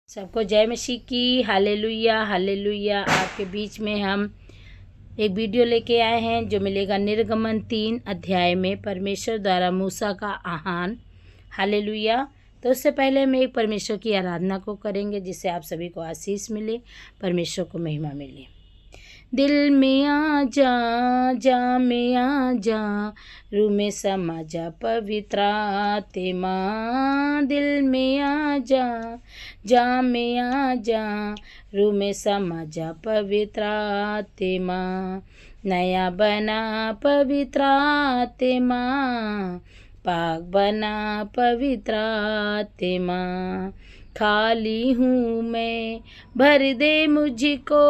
सबको जय मसीह की। Hallelujah hallelujah. आपके बीच में हम एक वीडियो लेके आए हैं जो मिलेगा निर्गमन 3 अध्याय में परमेश्वर द्वारा मूसा का आह्वान। हालेलुया। तो उससे पहले हम एक परमेश्वर की आराधना को करेंगे जिससे आप सभी को आशीष मिले, परमेश्वर को महिमा मिले। दिल में आ जा, जा में आ जा, रूह में समा जा पवित्र आत्मा। दिल में आ जा, जा में आ जा, रूह में समा जा पवित्र आत्मा। नया बना पवित्र आत्मा, पाक बना पवित्र आत्मा। खाली हूँ मैं, भर दे मुझको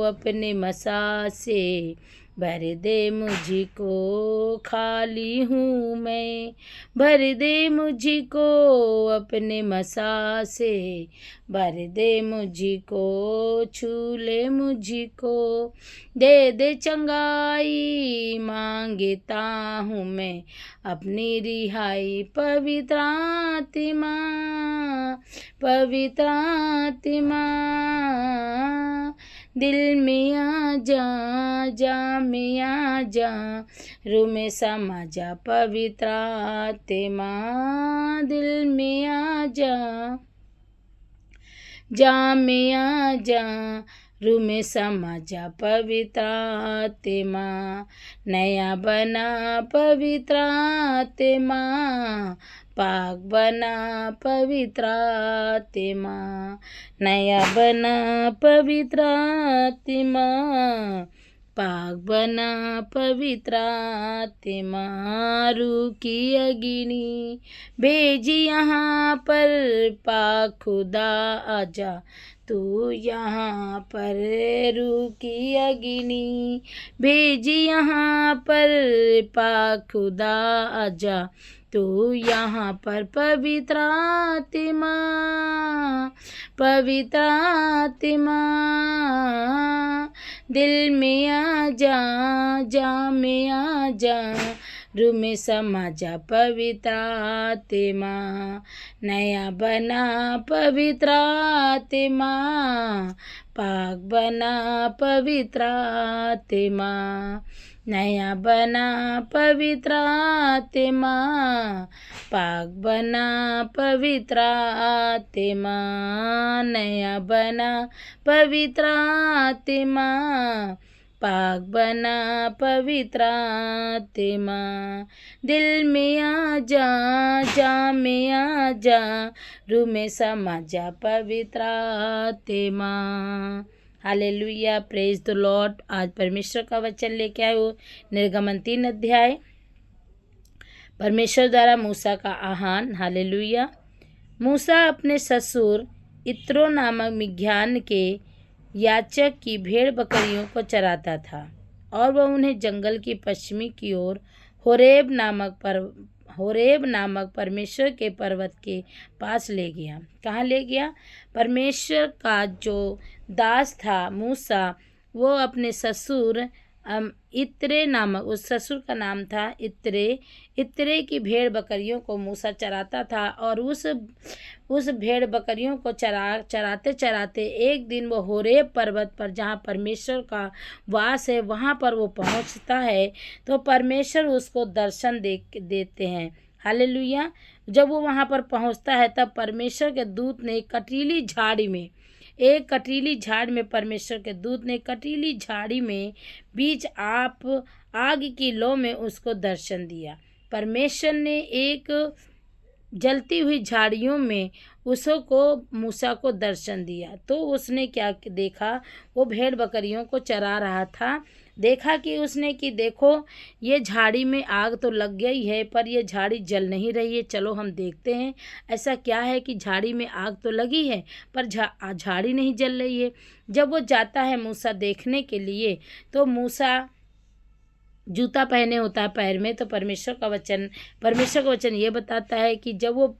अपने मसा से, भर दे मुझको। खाली हूँ मैं, भर दे मुझको अपने मसा से, भर दे मुझको। छू ले मुझको, दे दे चंगाई, मांगता हूँ मैं अपनी रिहाई। पवित्र आत्मा, पवित्र आत्मा, दिल में आ जा, जा में आ जा, रूह में समा जा पवित्र आत्मा। दिल में आ जा, जा में आ जा, रूह में समा जा पवित्र आत्मा। नया बना पवित्र आत्मा, पाक बना पवित्र आत्मा। नया बना पवित्र आत्मा, पाक बना पवित्र आत्मा। रूह की अग्नि भेजी यहाँ पर, पाक खुदा आजा तू यहाँ पर। रूह की अग्नि भेजी यहाँ पर, पाक खुदा आजा तू यहाँ पर। पवित्र आत्मा, पवित्र आत्मा, दिल में आ जा, जा में आ जा, रूह में समा जा पवित्र आत्मा। नया बना पवित्र आत्मा, पाक बना पवित्र आत्मा। नया बना पवित्र आत्मा, पाक बना पवित्र आत्मा। नया बना पवित्र आत्मा, पाक बना पवित्र आत्मा। दिल में आ जा, जा में आ जा, रूह में समा जा पवित्र आत्मा। Hallelujah, praise the Lord. आज परमेश्वर का वचन लेके आए हो निर्गमन 3 अध्याय, परमेश्वर द्वारा मूसा का आह्वान। हालेलुया। मूसा अपने ससुर इत्रो नामक मिद्यान के याचक की भेड़ बकरियों को चराता था और वह उन्हें जंगल की पश्चिमी की ओर होरेब नामक परमेश्वर के पर्वत के पास ले गया। कहाँ ले गया? परमेश्वर का जो दास था मूसा, वो अपने ससुर इत्रे नामक, उस ससुर का नाम था इत्रे की भेड़ बकरियों को मूसा चराता था। और उस भेड़ बकरियों को चराते चराते एक दिन वो होरेब पर्वत पर, जहाँ परमेश्वर का वास है, वहाँ पर वो पहुँचता है। तो परमेश्वर उसको दर्शन देते हैं। हालेलुया। जब वो वहाँ पर पहुँचता है तब परमेश्वर के दूत ने एक कटीली झाड़ में परमेश्वर के दूत ने कटीली झाड़ी में बीच आग की लौ में उसको दर्शन दिया। परमेश्वर ने एक जलती हुई झाड़ियों में उसको मूसा को दर्शन दिया। तो उसने क्या देखा? वो भेड़ बकरियों को चरा रहा था। देखा कि उसने कि देखो, ये झाड़ी में आग तो लग गई है पर ये झाड़ी जल नहीं रही है। चलो हम देखते हैं ऐसा क्या है कि झाड़ी में आग तो लगी है पर झाड़ी नहीं जल रही है। जब वो जाता है मूसा देखने के लिए, तो मूसा जूता पहने होता है पैर में। तो परमेश्वर का वचन ये बताता है कि जब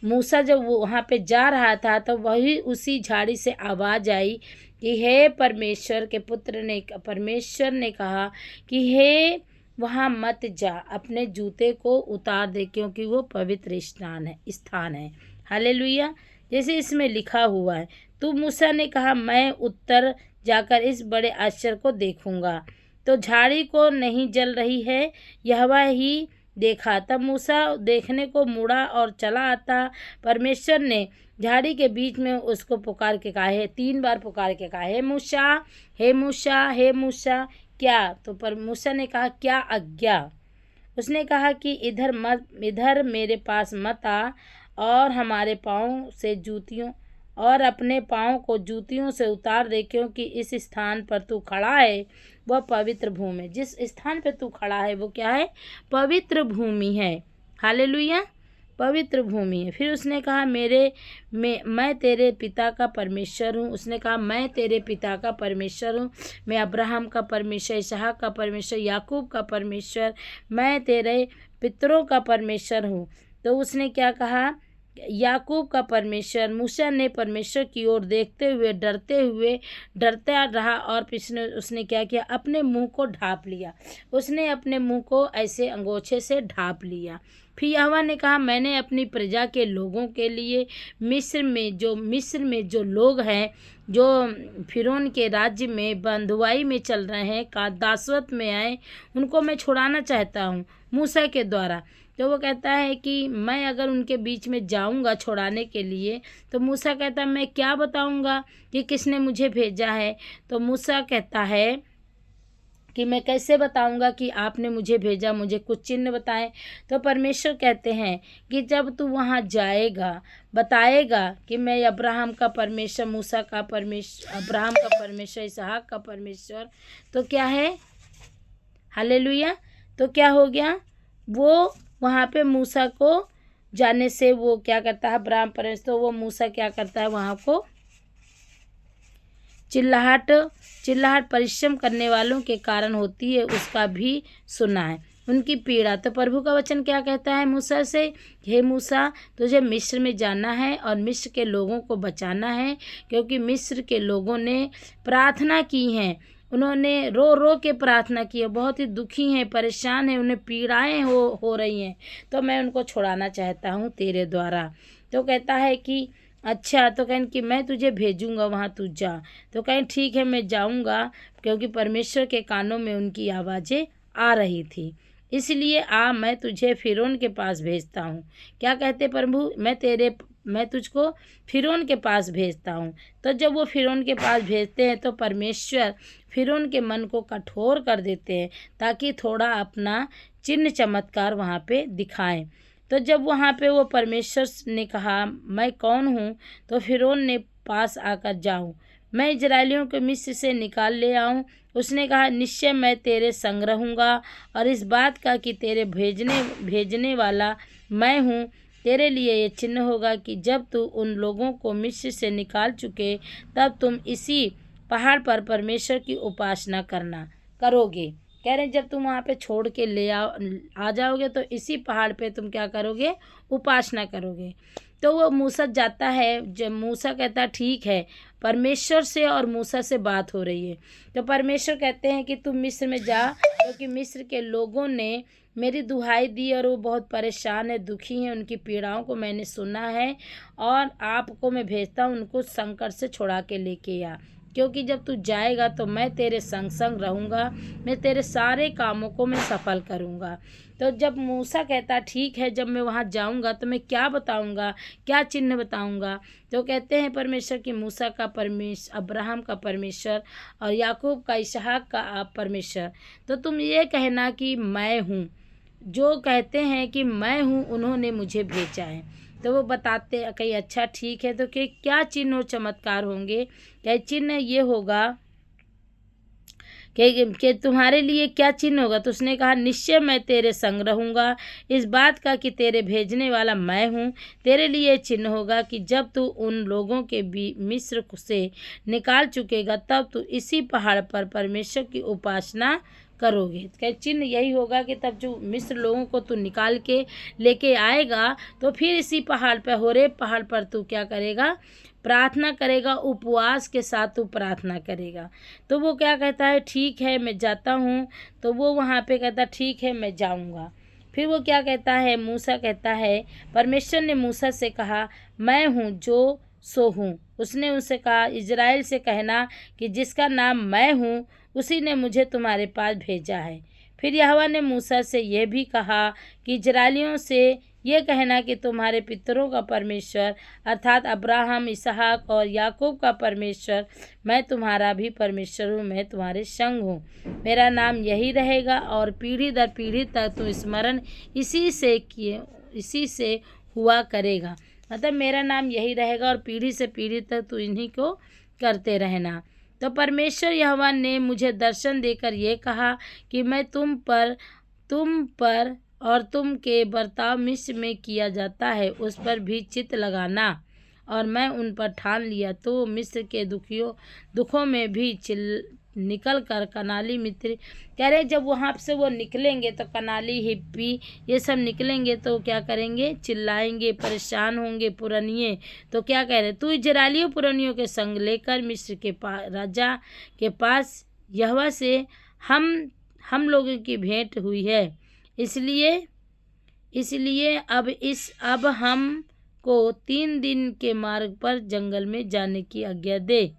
मूसा वो वहाँ पे जा रहा था तो वही उसी झाड़ी से आवाज़ आई कि हे परमेश्वर के पुत्र ने, परमेश्वर ने कहा कि हे वहाँ मत जा, अपने जूते को उतार दे क्योंकि वो पवित्र स्थान है। हालेलुया। जैसे इसमें लिखा हुआ है। तो मूसा ने कहा, मैं उत्तर जाकर इस बड़े आश्चर्य को देखूंगा। तो झाड़ी को नहीं जल रही है, यहोवा ही देखा। तब मूसा देखने को मुड़ा और चला आता। परमेश्वर ने झाड़ी के बीच में उसको पुकार के कहा है, 3 बार पुकार के कहा, हे मूसा, हे मूसा, हे मूसा। क्या? तो पर मूसा ने कहा, क्या आज्ञा? उसने कहा कि इधर मेरे पास मत आ, और हमारे पाँव से जूतियों और अपने पाँव को जूतियों से उतार दे, क्योंकि इस स्थान पर तू खड़ा है वह पवित्र भूमि है। जिस स्थान पर तू खड़ा है वो क्या है? पवित्र भूमि है। हालेलुया, पवित्र भूमि है। फिर उसने कहा, मैं तेरे पिता का परमेश्वर हूँ। उसने कहा, मैं तेरे पिता का परमेश्वर हूँ, मैं अब्राहम का परमेश्वर, इसहाक का परमेश्वर, याकूब का परमेश्वर, मैं तेरे पितरों का परमेश्वर हूँ। तो उसने क्या कहा? याकूब का परमेश्वर। मूसा ने परमेश्वर की ओर देखते हुए डरता रहा, और उसने क्या किया? अपने मुंह को ढाँप लिया। उसने अपने मुंह को ऐसे अंगोछे से ढाँप लिया। फिर यहोवा ने कहा, मैंने अपनी प्रजा के लोगों के लिए मिस्र में जो लोग हैं, जो फिरौन के राज्य में बंधुआई में चल रहे हैं, का दासवत में आए, उनको मैं छुड़ाना चाहता हूँ मूसा के द्वारा। तो वो कहता है कि मैं अगर उनके बीच में जाऊंगा छुड़ाने के लिए, तो मूसा कहता है, मैं क्या बताऊंगा कि किसने मुझे भेजा है? तो मूसा कहता है कि मैं कैसे बताऊंगा कि आपने मुझे भेजा, मुझे कुछ चिन्ह बताएं। तो परमेश्वर कहते हैं कि जब तू वहाँ जाएगा, बताएगा कि मैं अब्राहम का परमेश्वर, मूसा का परमेश्वर, अब्राहम का परमेश्वर, इसहाक का परमेश्वर, तो क्या है? हालेलुया। तो क्या हो गया? वो वहाँ पे मूसा को जाने से वो क्या करता है? अब्राहम परमेश्वर, तो वो मूसा क्या करता है? वहाँ को चिल्लाहट परिश्रम करने वालों के कारण होती है, उसका भी सुना है, उनकी पीड़ा। तो प्रभु का वचन क्या कहता है मूसा से? हे मूसा, तुझे मिस्र में जाना है और मिस्र के लोगों को बचाना है, क्योंकि मिस्र के लोगों ने प्रार्थना की है, उन्होंने रो रो के प्रार्थना की है, बहुत ही दुखी हैं, परेशान हैं, उन्हें पीड़ाएं हो रही हैं, तो मैं उनको छुड़ाना चाहता हूँ तेरे द्वारा। तो कहता है कि अच्छा, तो कहें कि मैं तुझे भेजूंगा, वहाँ तू जा। तो कहें ठीक है, मैं जाऊंगा, क्योंकि परमेश्वर के कानों में उनकी आवाज़ें आ रही थी। इसलिए मैं तुझे फिरौन के पास भेजता हूँ। क्या कहते प्रभु? मैं तुझको फिरौन के पास भेजता हूँ। तो जब वो फिरौन के पास भेजते हैं, तो परमेश्वर फिरौन के मन को कठोर कर देते हैं, ताकि थोड़ा अपना चिन्ह चमत्कार वहाँ पे दिखाएं। तो जब वहाँ पे वो परमेश्वर ने कहा, मैं कौन हूँ? तो फिरौन ने पास आकर जाऊँ, मैं इजराइलियों को मिस्र से निकाल ले आऊँ। उसने कहा, निश्चय मैं तेरे संग रहूँगा, और इस बात का कि तेरे भेजने वाला मैं हूँ, तेरे लिए ये चिन्ह होगा कि जब तू उन लोगों को मिस्र से निकाल चुके, तब तुम इसी पहाड़ पर परमेश्वर की उपासना करोगे। कह रहे हैं जब तुम वहाँ पे छोड़ के आ जाओगे, तो इसी पहाड़ पे तुम क्या करोगे? उपासना करोगे। तो वो मूसा जाता है। जब मूसा कहता है ठीक है, परमेश्वर से और मूसा से बात हो रही है, तो परमेश्वर कहते हैं कि तुम मिस्र में जा, क्योंकि मिस्र के लोगों ने मेरी दुहाई दी और वो बहुत परेशान है, दुखी हैं, उनकी पीड़ाओं को मैंने सुना है, और आपको मैं भेजता हूँ, उनको संकट से छुड़ा के लेके आ। क्योंकि जब तू जाएगा तो मैं तेरे संग संग रहूँगा, मैं तेरे सारे कामों को मैं सफल करूँगा। तो जब मूसा कहता ठीक है, जब मैं वहाँ जाऊँगा तो मैं क्या बताऊँगा, क्या चिन्ह बताऊँगा? तो कहते हैं परमेश्वर कि मूसा का परमेश्वर, अब्राहम का परमेश्वर, और याकूब का, इसहाक का परमेश्वर, तो तुम ये कहना कि मैं हूँ। जो कहते हैं कि मैं हूँ, उन्होंने मुझे भेजा है। तो वो बताते कहीं अच्छा ठीक है, तो क्या चिन्ह और चमत्कार होंगे? क्या चिन्ह ये होगा कि तुम्हारे लिए क्या चिन्ह होगा? तो उसने कहा, निश्चय मैं तेरे संग रहूँगा, इस बात का कि तेरे भेजने वाला मैं हूँ, तेरे लिए चिन्ह होगा कि जब तू उन लोगों के मिस्र से निकाल चुकेगा, तब तू इसी पहाड़ पर परमेश्वर की उपासना करोगे। क्या चिन्ह यही होगा कि तब जो मिस्र लोगों को तू निकाल के लेके आएगा, तो फिर इसी पहाड़ पर, होरेब पहाड़ पर तू क्या करेगा? प्रार्थना करेगा, उपवास के साथ तू प्रार्थना करेगा। तो वो क्या कहता है, ठीक है मैं जाता हूँ। तो वो वहाँ पे कहता ठीक है मैं जाऊँगा। फिर वो क्या कहता है? मूसा कहता है, परमेश्वर ने मूसा से कहा, मैं हूँ जो सो हूँ। उसने उनसे कहा, इज़राइल से कहना कि जिसका नाम मैं हूँ उसी ने मुझे तुम्हारे पास भेजा है। फिर यहोवा ने मूसा से यह भी कहा कि इजराइलियों से ये कहना कि तुम्हारे पितरों का परमेश्वर अर्थात अब्राहम, इसहाक और याकूब का परमेश्वर मैं तुम्हारा भी परमेश्वर हूँ, मैं तुम्हारे संग हूँ। मेरा नाम यही रहेगा और पीढ़ी दर पीढ़ी तक तो स्मरण इसी से हुआ करेगा। मतलब मेरा नाम यही रहेगा और पीढ़ी से पीढ़ी तक तो इन्हीं को करते रहना। तो परमेश्वर यहोवा ने मुझे दर्शन देकर ये कहा कि मैं तुम पर और तुम के बर्ताव मिस्र में किया जाता है उस पर भी चित्त लगाना। और मैं उन पर ठान लिया तो मिस्र के दुखों में भी निकल कर कनाली मित्र कह रहे, जब वहाँ से वो निकलेंगे तो कनाली, हिप्पी ये सब निकलेंगे तो क्या करेंगे, चिल्लाएंगे, परेशान होंगे। पुरनिये तो क्या कह रहे, तू इजराइलियों पुरनियों के संग लेकर मिस्र के राजा के पास यहोवा से हम लोगों की भेंट हुई है, इसलिए अब हम को 3 दिन के मार्ग पर जंगल में जाने की आज्ञा दे।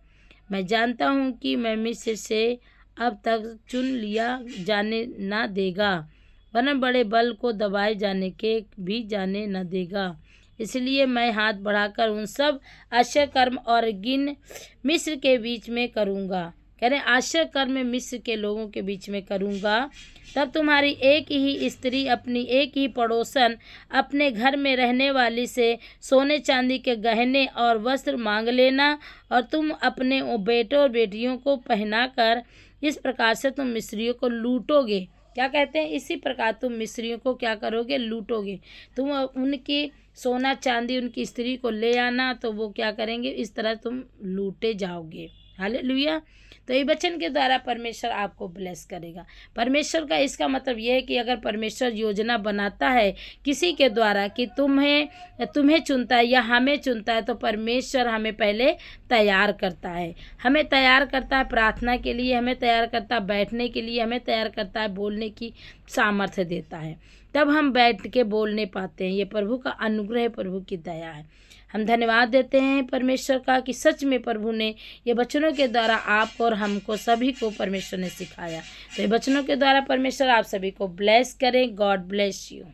मैं जानता हूँ कि मैं मिस्र से अब तक चुन लिया जाने न देगा, वरना बड़े बल को दबाए जाने के भी जाने न देगा। इसलिए मैं हाथ बढ़ाकर उन सब आश्चर्य कर्म और गिन मिस्र के बीच में करूँगा। कह रहे आश्चर्य कर्म मिस्र के लोगों के बीच में करूँगा। तब तुम्हारी एक ही स्त्री अपनी एक ही पड़ोसन अपने घर में रहने वाली से सोने चांदी के गहने और वस्त्र मांग लेना और तुम अपने बेटों और बेटियों को पहनाकर इस प्रकार से तुम मिस्रियों को लूटोगे। क्या कहते हैं, इसी प्रकार तुम मिस्रियों को क्या करोगे, लूटोगे। तुम उनकी सोना चांदी उनकी स्त्री को ले आना तो वो क्या करेंगे, इस तरह तुम लूटे जाओगे। हालेलुया। तो ये वचन के द्वारा परमेश्वर आपको ब्लेस करेगा। परमेश्वर का इसका मतलब ये है कि अगर परमेश्वर योजना बनाता है किसी के द्वारा कि तुम्हें चुनता है या हमें चुनता है, तो परमेश्वर हमें पहले तैयार करता है। हमें तैयार करता है प्रार्थना के लिए, हमें तैयार करता है बैठने के लिए, हमें तैयार करता है बोलने की सामर्थ्य देता है, तब हम बैठ के बोलने पाते हैं। ये प्रभु का अनुग्रह, प्रभु की दया है। हम धन्यवाद देते हैं परमेश्वर का कि सच में प्रभु ने ये वचनों के द्वारा आपको और हमको सभी को परमेश्वर ने सिखाया। तो ये वचनों के द्वारा परमेश्वर आप सभी को ब्लेस करें। God bless you.